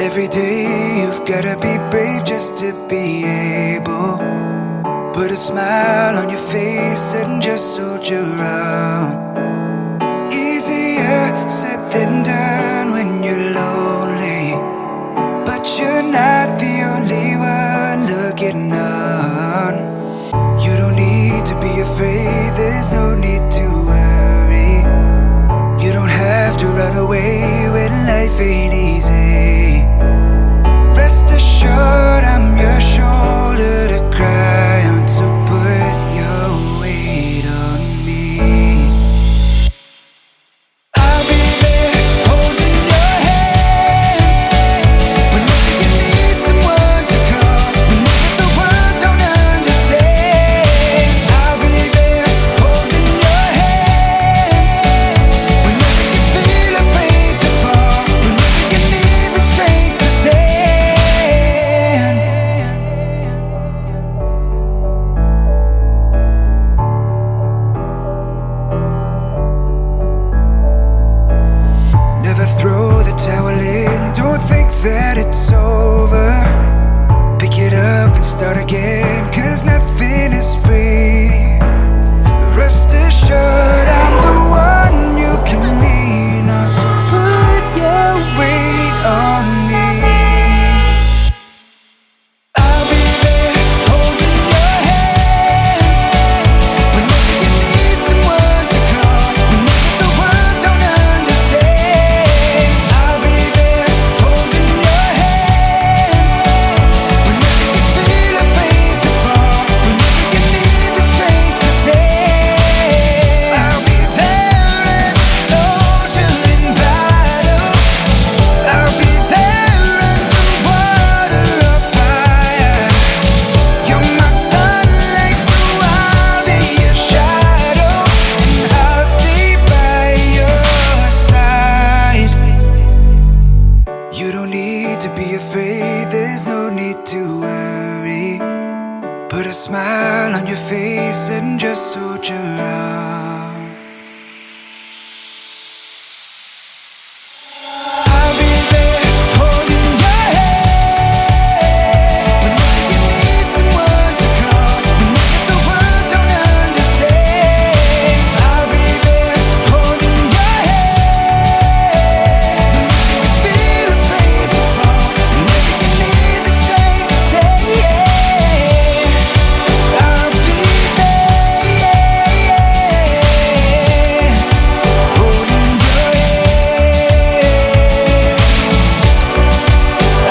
Every day you've gotta be brave just to be able. Put a smile on your face and just soldier around. Easier said than done when you're lonely, but you're not the only one looking on. You don't need to be afraid, there's no need to worry. You don't have to run away when life ain't easy. Rest assured I'm your shoulder to cry on, so put your weight on me. I'll be there holding your hand whenever you need someone to call, whenever the world don't understand. I'll be there holding your hand whenever you feel afraid to fall, whenever you need the strength to stand. Never throw the towel in, don't think that it's over. Pick it up and start again, 'cause nothing is free. Rest assured I'm the one you can lean on, so put your weight on me. I'll be there holding your hand whenever you need someone to call, whenever the world don't understand. I'll be there holding your hand whenever you feel afraid to fall, whenever you need the strength to stand. I'll be there as a soldier in battle. I'll be there underwater or fire. You're my sunlight, so I'll be your shadow, and I'll stay by your side. You don't need to be afraid, there's no need to worry. Put a smile on your face and just soldier on. I'll be there holding your hand whenever you need someone to call, whenever the world don't understand. I'll be there holding your hand whenever you feel afraid to fall, whenever you need the strength to stay. I'll be there holding your hand.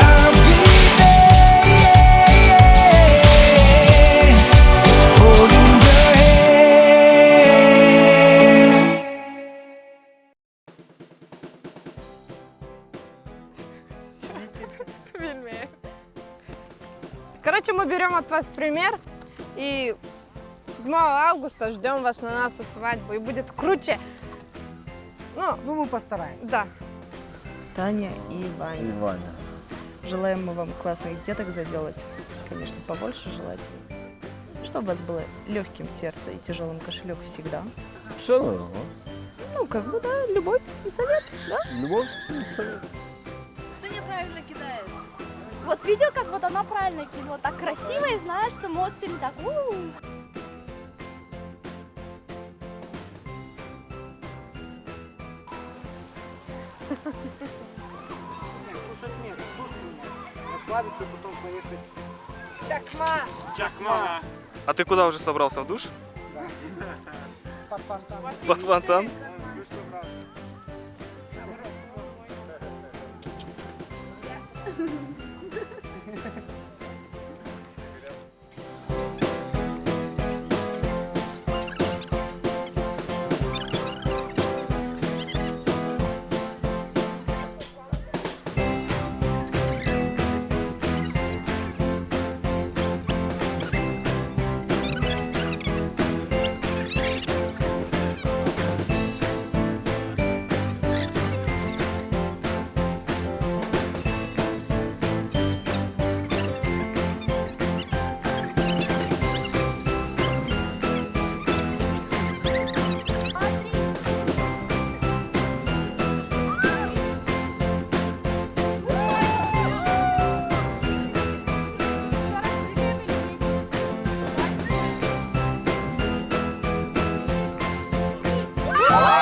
I'll be there holding your hand. Bilmiyorum. Короче, мы берем от вас пример и 7 августа ждем вас на нашу свадьбу, и будет круче. Ну, Мы постараемся. да. Таня и Ваня. И Ваня. Желаем мы вам классных деток заделать. Конечно, побольше желательно. Чтобы у вас было легким сердце и тяжелым кошелек всегда. Все равно. Ну, как бы, да, любовь и совет, да? Любовь и совет. Ты неправильно кидаешь. Вот видел, как вот она правильно кинула? Так красиво и знаешь, с эмоциями, так у-у-у. Кушать нет, кушать нет. Расслабиться, потом поехать. Чакма! А ты куда уже собрался, в душ? Под фонтан. Под фонтан? Ой!